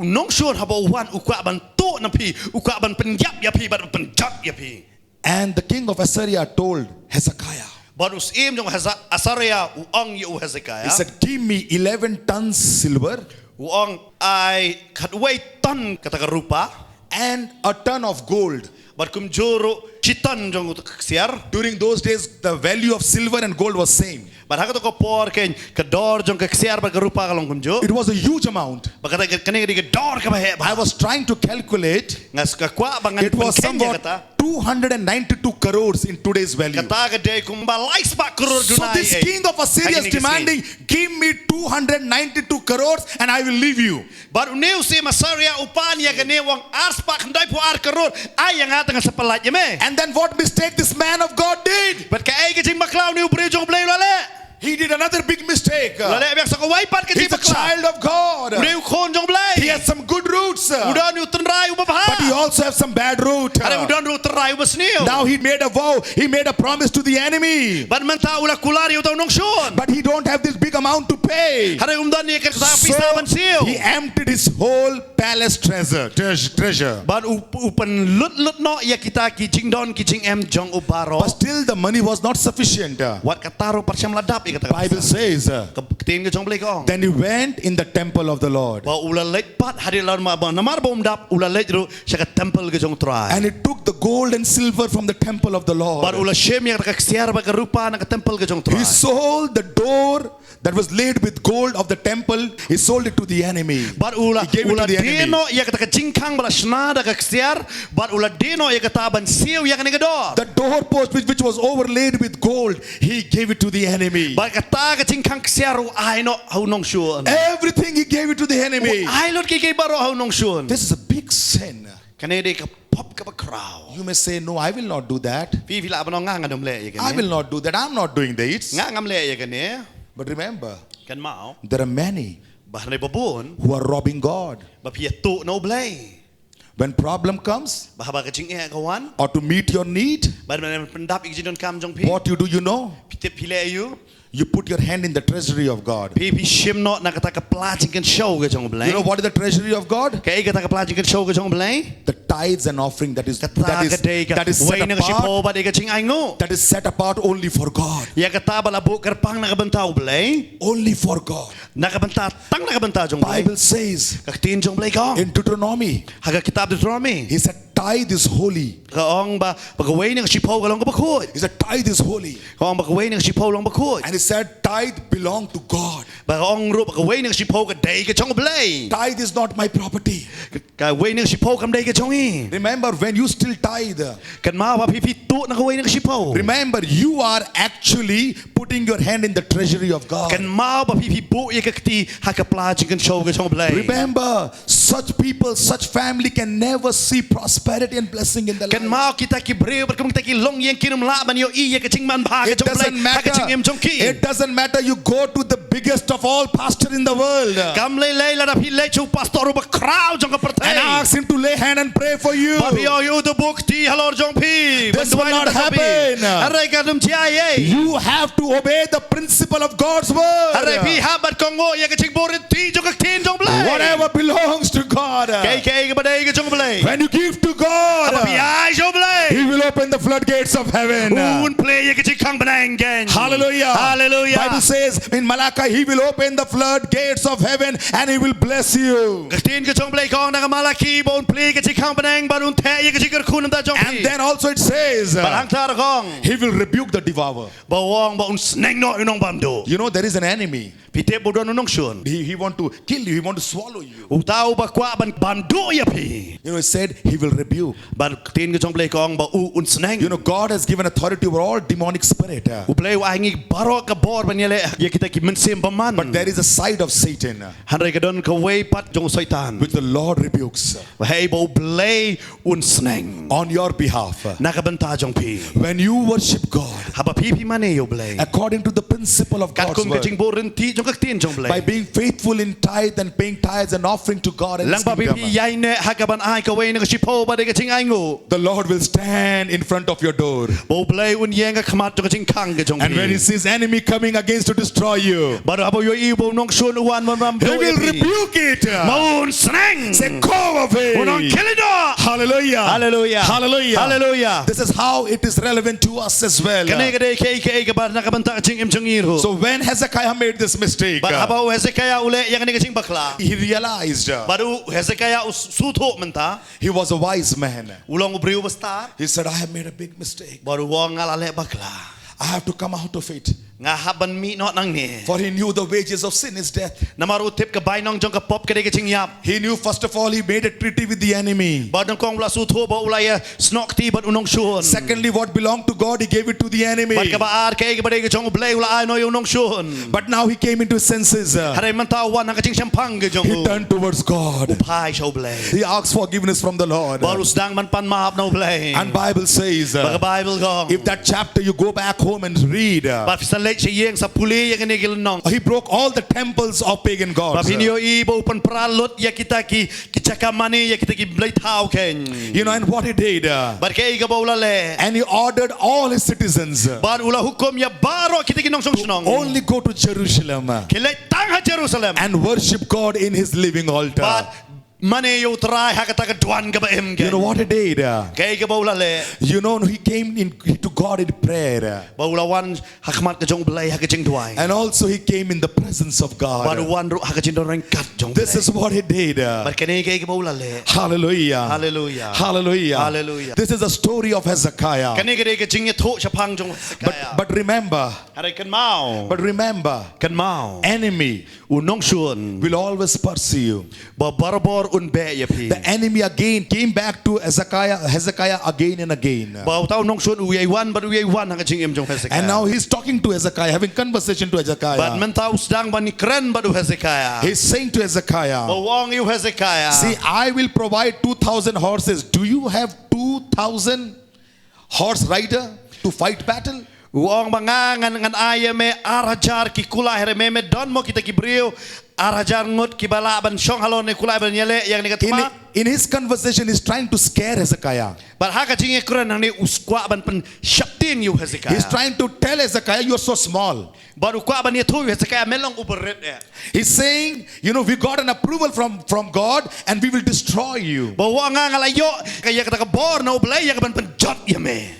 unong shon haba wan ukwa ban to na pi ukwa ban penyap ya pi ban penjap ya pi And the king of Assyria told Hezekiah, but us im jong Asaria uong yu he Hezekiah said, give me 11 tons silver uong ai kadway ton kata rupa and a ton of gold. but kum juro chitan jong siar During those days, the value of silver and gold was same. but hakato ko por ken kador jong siar ba rupa kalong kum jo It was a huge amount. bakata kene ke dor ka ba he I was trying to calculate. ngas ka kwa bangan It was kenya somewhat kata 292 crores in today's value. kata gede kumba likes ba kurur So dunai this king of Assyria is demanding, give me 292 crores and I will leave you. baru neu si Masaria upan ya gane wang ars pa kandai pu ar kurur ay yang atang sa pelat ya me And then what mistake this man of God did? but ka ay ke jing maklaw ni ubre jong blay lale He did another big mistake. lale biak sa ko waipat ke He's jing a maklaw child of God. udah kon jong He blay has some good roots. udah ni utrai But he ubaha also has some bad root. ada udah ni utrai ubasniu Now he made a vow. He made a promise to the enemy. ban menta ula kulari utau nong shon But he don't have this big amount to pay. ada umdan ni ke sa So pisa ban siu he emptied his whole palace treasure. ban upan lut no ya kita ki jing don ki jing em jong ubaro But still the money was not sufficient. wat kataro parsyam ladap ya kata Bible says, ketin ke jong blay ko then he went in the temple of the Lord. ba ula leit pat hari lan ma ba namar bom dap ula leit ru saka temple ke jong try And he took the gold and silver from the temple of the bar Lord. ula shem ya ka siar ba ka rupa na ka temple ke jong try He sold the door that was laid with gold of the temple. He sold it to the enemy. bar ula He gave it ula to the enemy. deno ya ka jingkang bala snada ka siar bar ula deno ya ka taban siu ya ka ne do The doorpost which was overlaid with gold, he gave it to the enemy. บัดกะตากะจิงคังเสียรูไอเนาะเฮานองชวน Everything he gave it to the enemy. ไอรถกี่บารอเฮานองชวน This is a big sin. กันเนเดกับพบกับคราว You may say, no, I will not do that. พี่ละบนองงางกันมเละอย่าง I นี้ will not do that. I'm not doing this. งางเละอย่างนี้ But remember, กันเมา there are many บัดในบ่บุญ who are robbing God. บ่เพียตุโนเบล When problem comes, บ่ฮะบ่กะจิงแอกะวัน or to meet your need, บัดมันเป็นดับอีกจินดอนคำจงพี่ what you do, you know? พี่เตพี่เลอยู่ You put your hand in the treasury of God. พี่ชิมเนาะนักตะกะปลาจิงกันโชว์กะจงเบล You know what is the treasury of God? กะอีกตะกะปลาจิงกันโชว์กะจงเบล The tithes and offering that is กะตากะเดกะ set เวนักชิโพ apart. บัดเอกะจิงไอโง่ That is set apart only for God. ยากะตาบะละบุกะปังนักบันตาเบล Only for God. นักบันตาตั้งนักบันตาจงเบล Bible says กะตีนจงเบลก็ in Deuteronomy, หากะคิตาบเดโทรมี he said tithe is holy. กะอองบะบะกะเวนักชิโพกะลองกะบะคูด He said tithe is holy. กะอองบะกะเวนักชิโพลองบะคูด And he said tithe belong to God. บะกะอองรูบะกะเวนักชิโพกะเดกะจงเบล Tithe is not my property. กะเวนักชิโพกะเดกะจงอี Remember, when you still tithe, กันมาว่าพี่ตุนักเวนักชิโพ remember you are actually putting your hand in the treasury of กัน God. มาว่าพี่บุยกะตีหากะปลาจิงกันโชว์กะจงเบล Remember, such people, such family can never see prosperity and blessing in their กัน life. มาkita ki breu berkemung kita ki long yang kirim la ban yo i ya kecing man ba It doesn't matter. It doesn't matter. You go to the biggest of all pastor in the world kam le le la phi le chu pastor ba crowd jong ka and pertai ask him to lay hand and pray for you. ba bi yo the book ti halor jong phi This will not happen. arai ka dum chia ye You have to obey the principle of God's arai phi word. ha bat kongo ya kecing borin ti jong ka tin jong blai Whatever belongs to God, kai kai ka badai ka jong blai when you give to God, ba bi ai jong blai He will open the floodgates of heaven. un play ya kecing kang banang gen Hallelujah. Hallelujah. Bible says in Malachi, He will open the floodgates of heaven and He will bless you. ka tin ka jong blai kong na malaki bon play ka kecing kang banang barun the ya kecing ka kun da jong And phi then also it says, ba hang tar kong He will rebuke the devourer. ba wong ba un sneng no inong bamdo You know, there is an enemy. pite bodon unong shun He want to kill you. He want to swallow you. utau ba kwa ban bando ya phi You know, He said He will rebuke. ban tin ka jong play kong ba u un sneng You know, God has given authority over all demonic spirit. u play wa ngi baro ka bor ban yele ya kita ki men sem ba man But there is a side of Satan han re ka don ka wei pat jong saitan which the Lord rebukes wa hey bo play un sneng on your behalf. na ka ban ta jong phi When you worship God ha ba phi mane yo play according to the principle of kat God's kun ka word, jing borin ti jong ka tin jong by play being faithful in tithe and paying tithes and offering to God and lang His ba phi kingdom, yai ne ha ka ban ai ka wei na ka shipo ba de ka jing ai ngo the Lord will stand in front of your door. bo play un yeng ka khamat jong ka jing kang ka jong And when He sees enemy coming against to destroy you, baru abo yo i bo nong shun wan man He will rebuke it. maun sneng Say, go away. unong kilido Hallelujah. Hallelujah. Hallelujah. Hallelujah. This is how it is relevant to us as well. kane ka de ke ka bar na ka ban ta jing im jong ir ho So when Hezekiah made this mistake, bar abo Hezekiah ule yang ne ka jing bakla he realized baru Hezekiah sutho menta he was a wise man. ulong ubriu bastar He said, I have made a big mistake. baru wong ngalale bakla I have to come out of it. nga haban mi no nang ni For he knew the wages of sin is death. namaru tip ka bai nong jong ka pop ka de ka jing yap He knew first of all he made a treaty with the enemy. bar nong kong la sutho ba ulai snok ti bat unong shun Secondly, what belonged to God, he gave it to the enemy. bar ka ba ar ka ba de ka jong blai ulai no yo nong shun But now he came into his senses. hare man ta wan ka jing champang ka jong He turned towards God. pai show blai He asked forgiveness from the Lord. baru sedang man pan maaf no blai And Bible says, Baga Bible kong if that chapter you go back home and read, ba fisan lek si yeng sa puli yang ne gil nong he broke all the temples of pagan ba gods. pinyo ibo pan pralut ya kita ki chaka mani ya kita ki blai thau ken You know, and what he did, bar ke ga bola le and he ordered all his citizens bar ula hukum ya baro kita ki nong song snong only go to Jerusalem kile tang ha Jerusalem and worship God in his living altar. ba mane yo try ha kata ka dwan ga ba em You gen know what he did? ke ga bola le You know, he came in to God in prayer. ba ula wan hakmat ka jong blai ha ka jing duai And also he came in the presence of ba God. wan ru ha ka jing dorang kat jong This is what he did. bar kene ke ga bola le Hallelujah. Hallelujah. Hallelujah. Hallelujah. This is the story of Hezekiah. kene ga de ka jing ya tho chapang jong kaya But remember, hare kan mau but remember, kan mau enemy unong shun will always pursue you. ba barbor un be ya pi The enemy again came back to Hezekiah again and again. ba tao nong shun uyai wan ba uyai wan hang jing em jong Hezekiah And now he's talking to Hezekiah, having conversation to but Hezekiah. men tao sedang ba ni kren ba du Hezekiah He's saying to ba Hezekiah, wong yu Hezekiah see, I will provide 2,000 horses. Do you have 2,000 horse rider to fight battle? Uang mangangan ngan aya me arajar ki kula here me don mo kita ki brio arajar ngut ki bala ban shong halon ne kula ban yele yang ni katma In his conversation, he's trying to scare Hezekiah. but haka jinge kren nang ni uskwa ban pen shaptin yu Hezekiah He's trying to tell Hezekiah, you're so small. but ukwa ban ye thu Hezekiah melong uberet e He's saying, we got an approval from God and we will destroy you. ba wa nga ngalayo kaya kata ka bor na ublay ya ban pen jot ya me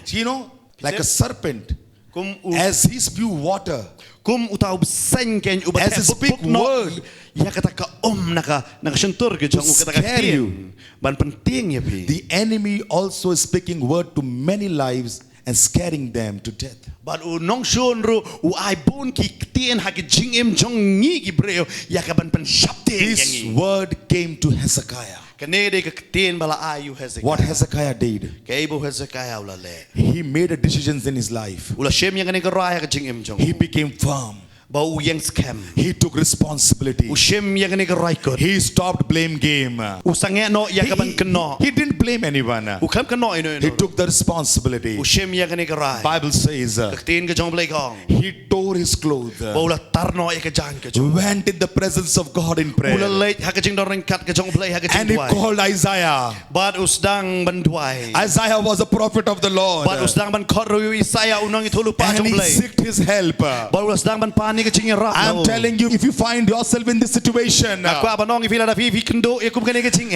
Like a serpent, kum as he spew water, utaw sen ken ubat As he speak word, ya kata ka naka sentur ke jong kata ka scare you. ban penting ya pi the enemy also is speaking word to many lives and scaring them to death. But nong shon ru ai bon ki tien ha ki jing em jong ni ki breo ya ka ban pen shapte This yangi word came to Hezekiah. kane de ka tien bala ayu Hezekiah What Hezekiah did, ka ibo Hezekiah ula le he made a decisions in his life. ula shem yang ne ka raya ka jing em jong He became firm. ba u yang scam He took responsibility. u shem yang ne ka rai ko He stopped blame game. u sange no ya ka ban kno He didn't blame anyone. u kam kno ino He took the responsibility. u shem yang ne ka rai Bible says ka tien ka jong blai kong he tore his clothes, ba ula tarno ya ka jang ka jong went in the presence of God in ula prayer, late ha ka jing doreng kat ka jong blai ha ka and jing he duai called Isaiah. but usdang ban duai Isaiah was a prophet of the Lord, but usdang ban khot ru Isaiah unang itulu pa and jong he blai seeked his help. but usdang ban pa ni ka jing ra I'm telling you, if you find yourself in this situation, aku abanong ifila da vi kendo ya kum kane ka jing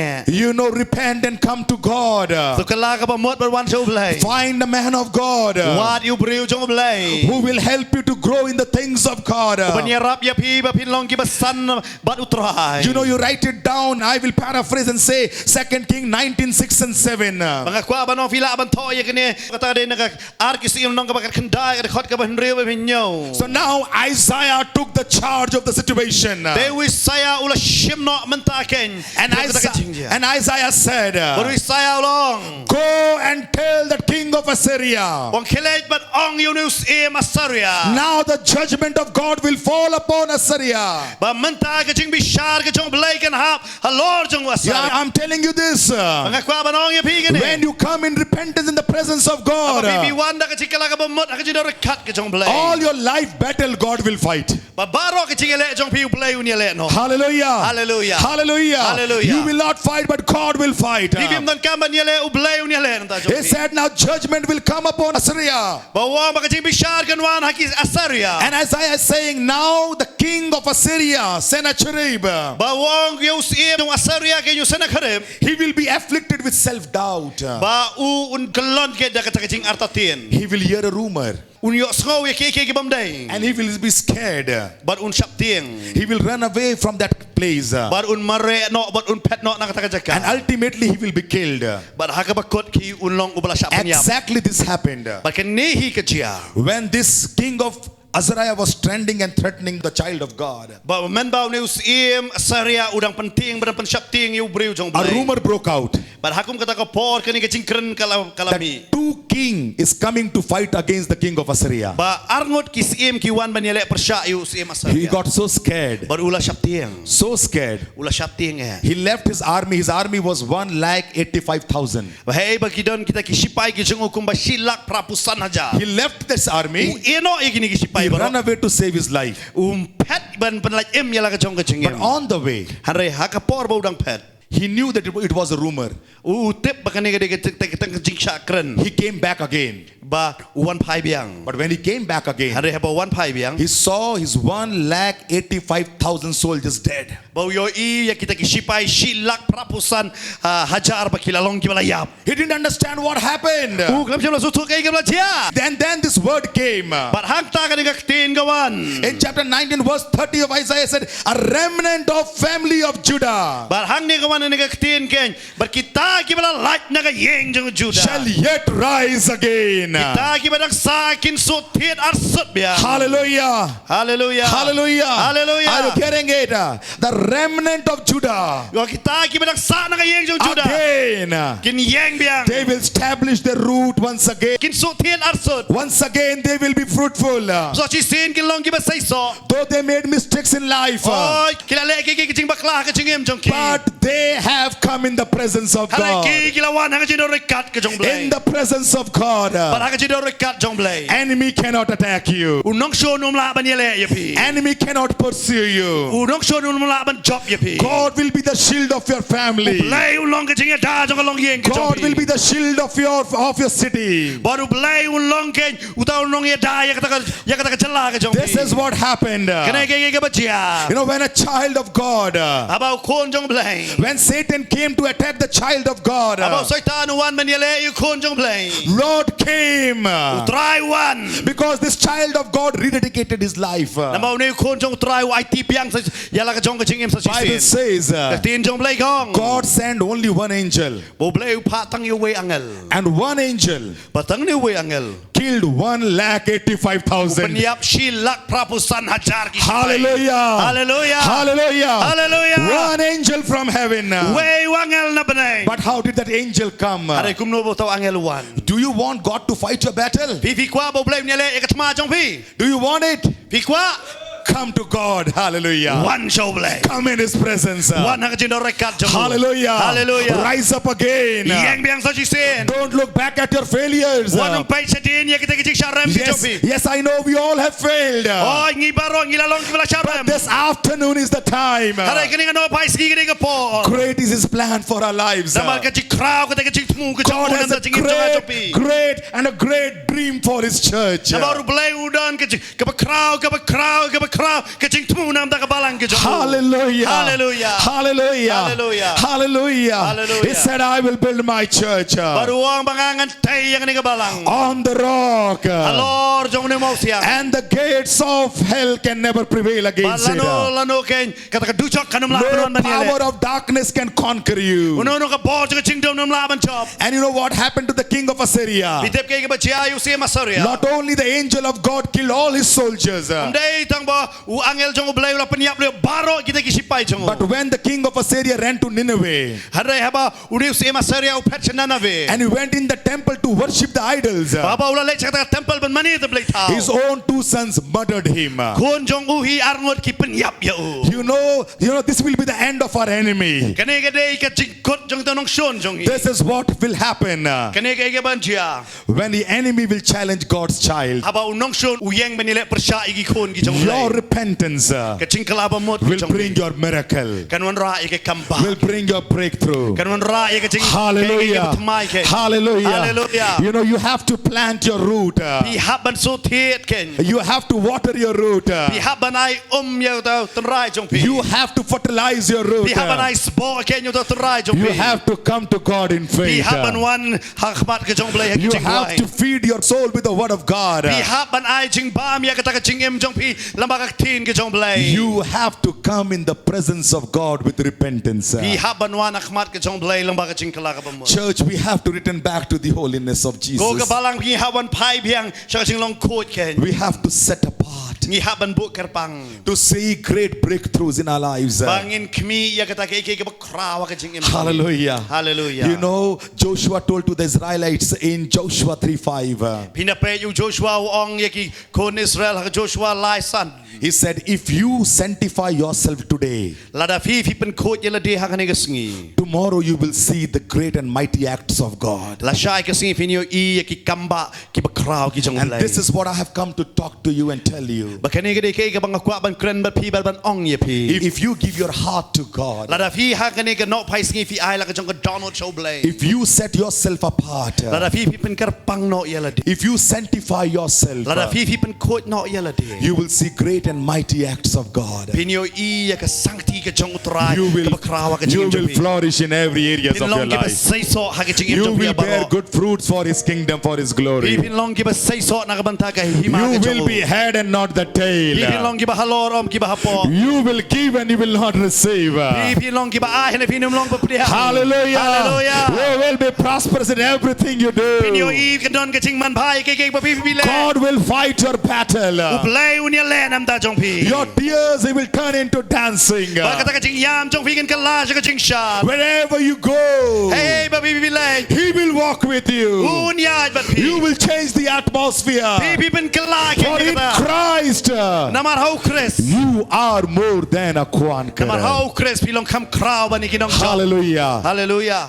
repent and come to God. so kala ka ba mot ban wan show blai Find a man of God wat you breu jong blai who will help you to grow in the things of God. ban ya rap ya pi ba pin long ki ba san bat utrai You write it down. I will paraphrase and say 2 King 19:6 and 7. mga kwa abanong fila ban to ya kane kata de na ar ki sim nong ka ba kandai ka khot ka ban reu ba pinyo So now Isaiah took the charge of the situation. de wi saya ula shim no mentaken And Isaiah said, baru saya long go and tell the king of Assyria, wang kelej bat ong yunus e masaria now the judgment of God will fall upon Assyria. ba menta ka jing bishar ka jong blai kan hap halor jong Yeah, asar I'm telling you this. mga kwa banong ya pi kane When you come in repentance in the presence of God, Bibi wanda ka chikala ka bamot ka jidor kat ka jong blai all your life battle God will fight. ba baro ka chingele jong pi blai unya le no Hallelujah. Hallelujah. Hallelujah. Hallelujah. You will not fight, but God will fight. bibim don kamba nyele u blai unya le nta He jong said, now judgment will come upon Assyria. ba wa ba ka jing bishar kan wan haki asaria And Isaiah is saying, now the king of Assyria, Sennacherib, ba wong yus e jong asaria ke yus na kharem he will be afflicted with self-doubt. ba u un kelon ke da ka jing artatin He will hear a rumor un yo sngau ye ke bam dai and he will be scared. but un shap tieng He will run away from that place. but un mare no but un pet no na ka jaka And ultimately he will be killed. but haka bakot ki un long ubala shap nyam Exactly this happened. but kan nehi ka jia When this king of Azariah was trending and threatening the child of God, ba men ba ne usim asaria udang penting ber pen shap tieng yu breu jong a blai rumor broke out but hakum kata ka por kan ka jingkren kalami that two king is coming to fight against the king of Assyria. ba arngot ki sim ki wan ban yele persya yu sim He asaria got so scared, bar ula shap tieng so scared. ula shap tieng He left his army. His army was 185,000. ba hey ba kidon kita ki sipai ki jong ukum ba silak prapusan haja He left this army. eno igini ki sipai He ba ran away to save his life. pet ban penlaj em yala ka jong ka But jingem on the way, hare haka por ba udang pet he knew that it was a rumor. tip ba kanega de ka jing shakren He came back again. ba wan pai biang But when he came back again, hare ba wan pai biang he saw his 185,000 soldiers dead. Bau yo I ya kita kisipai silak prapusan hajar bakilalong kibalayap. He didn't understand what happened. Kelam siya sutuk kay kablatia. Then this word came. But hangta ka nagaktin gawan. In chapter 19 verse 30 of Isaiah said, a remnant of family of Judah But hang ni gawan nagaktin ken. But kita kibala light nagayeng jang Judah. shall yet rise again. Kita kibala sakin sutit arsut biya. Hallelujah. Hallelujah. Hallelujah. Hallelujah. Are you getting it? The remnant of Judah Yo kita kibala sa nagayeng jang Judah. again, Kin yeng biang. they will establish their root once again. Kin sutit arsut. Once again they will be fruitful. So chisin kin long kiba say so. Though they made mistakes in life, Oh, kilala kicing bakla kicing em jong ki. but they have come in the presence of Hala God. ki kilawan hang chido rekat ke jong blay. In the presence of God, But hang chido rekat jong blay. enemy cannot attack you. Unong show num la ban yele ye pi. Enemy cannot pursue you. Unong show num la ban job ye pi. God will be the shield of your family. Blay ulong kicing da jong long yeng ke jong God pi. will be the shield of your city. Baru blay ulong ken uta ulong ye da ya kata cela ke jong pi. This is what happened. Kena ke bacia. You know, when a child of God, Abau kon jong blay. when Satan came to attack the child of God, Abau saitan wan man yele yu kon jong blay. Lord came Try one. because this child of God rededicated his life. Namau ne kon jong try IT piang sa yala ka jong kicing em sa Bible chisin. says Tin jong blay kong. God sent only one angel, Bo blay patang yu we angel. and one angel Patang ni we angel. killed 185,000. Penyap silak prapusan hajar ki. Hallelujah. Hallelujah. Hallelujah. Hallelujah. One angel from heaven. We wangel na benay. But how did that angel come? Are kum no bo taw angel wan. Do you want God to fight your battle? Pi kwa bo blay nyele ekatma jong pi. Do you want it? Pi kwa Come to God. Hallelujah. one show blay. Come in His presence. One hang jindo rekat jong. Hallelujah. Hallelujah. Rise up again. Yang biang sa chisin. Don't look back at your failures. One ang pay sa din ya kita kicik sharam ki jong pi. Yes, I know we all have failed. Oh ngi baro ngi lalong ki bala sharam. This afternoon is the time. Hare kini ano pay ski kini ka po. Great is His plan for our lives. Namal ka chik crowd ka kicik tmu ka God jong has na a jingim jong pi. great and a great dream for His church. Nabaru blay udan ka crowd ka ching tmu nam da ka balang ka jong. Hallelujah. Hallelujah. Hallelujah. Hallelujah. Hallelujah. Hallelujah. He said, I will build my church Baru ang bangangan tay yang ni ka balang. on the rock. Alor jong ni mo siya. And the gates of hell can never prevail against it. Lano ken kata ka duchok kanum No laban man power yele. of darkness can conquer you. Uno ka bo ka ching dom nam laban chop. And you know what happened to the king of Assyria? Bitep kay ka ba chiya yu siya masaria. Not only the angel of God killed all his soldiers, Day tang ba u angel jong blay la penyap le baro kita kisipay jong. but when the king of Assyria ran to Nineveh Hare haba uri siya masaria u petchana na ve. and he went in the temple to worship the idols, Baba ula le chakta temple ban mani the blay tao. his own two sons murdered him. Kun jong uhi arngot ki penyap ya u. You know, this will be the end of our enemy. Kane ka day ka jingkot jong tanong shon jong hi. This is what will happen Kane ka ban chiya. when the enemy will challenge God's child. Haba unong shon uyeng manile persya igi kun ki jong Your blay. repentance Ka chingkalaba mot will bring your miracle, Kanwan ra ike kamba. will bring your breakthrough. Kanwan ra ike ching. Hallelujah. Hallelujah. Hallelujah. You know, you have to plant your root. Pihak ban so tiet ken. You have to water your root. Pihak ban ai ya tau tenrai jong pi. You have to fertilize your root. Pihak ban ai sbo ken yu tau tenrai jong You pi. have to come to God in faith. Pihak ban wan hakmat ke jong blai You ching have lai. to feed your soul with the word of God. Pihak ban ai ching bam ya kata ka ching em jong pi lamba ka tin ke jong blai. You have to come in the presence of God with repentance. Pihak ban wan hakmat ke jong blai lamba ka ching kala ka bam. Church, we have to return back to the holiness of Go ka Jesus. balang pihak ban pai biang sa ching long kot ken. We have to set apart Ngi hak ban bu kerpang. to see great breakthroughs in our lives. Bangin kmi ya kata ke ke ba krawa ka ching em. Hallelujah. Hallelujah. You know, Joshua told to the Israelites in Joshua 3:5. Pinape yu Joshua ong yaki kon Israel ha Joshua lai san. He said, if you sanctify yourself today, Lada fi pen kot yela de ha kane gasngi. tomorrow you will see the great and mighty acts of God. La shai kasngi finyo I yaki kamba ki ba kraw ki jong And blai. this is what I have come to talk to you and tell you. บักนี้ก็ได้เกี่ยวกับบังกว่าบันเกรนบัดพีบัดอ่องยาพี If you give your heart to God, ระดับพี่ฮักกันนี่ก็นอกไพ่สงี้พี่ไอแล้วก็จงก็ดอนอตโชว์เบลย์ if you set yourself apart, ระดับพี่เป็นกระปังนอกยาละดี if you sanctify yourself, ระดับพี่เป็นโคตรนอกยาละดี you will see great and mighty acts of God. พี่นิโออียาก็สังทีก็จงอุตราย You ก็ will, บักคราวก็จง you จง will พี่ flourish in every areas พี่ of ลอง your กี่บั life. ใส่ซอฮักก็จง You จงพี่ will บา bear ร์ good fruits for His kingdom, for His พี่ glory. พี่ลองกี่บัใส่ซอนักบันทากะหิมา You ก็จง will be head and not the พี่ลอง tail. กี่บัฮัลโหลรอมกี่บัฮัปปอ You will give and you will not receive. พี่ลองกี่บัอาเห็นพี่นุ่มลองปะเปรีย Hallelujah. Hallelujah. You will be prosperous in everything you พี่นิโอ do. อีกันดอนก็จงมันพายเก่งๆปะพี่เล่ God will fight your อุบ battle. เล่อุเนี่ยแล่น้ำตาจงพี่ Your tears He will turn into dancing. บากะตะก็จงยามจงพี่กันกันลาก็จงชา Wherever you go, เฮ้ยปะพี่เล่ He will walk with อุ you. นยาบัดพี่ You will change the atmosphere. พี่เป็นกันลาเก่ง For กั in นตา Christ, นามาเฮาคริส you are more than a นามาเฮา conqueror. คริสพี่ลองคำคราวบันนี้กินน้องจอ Hallelujah. ฮาเลลูยา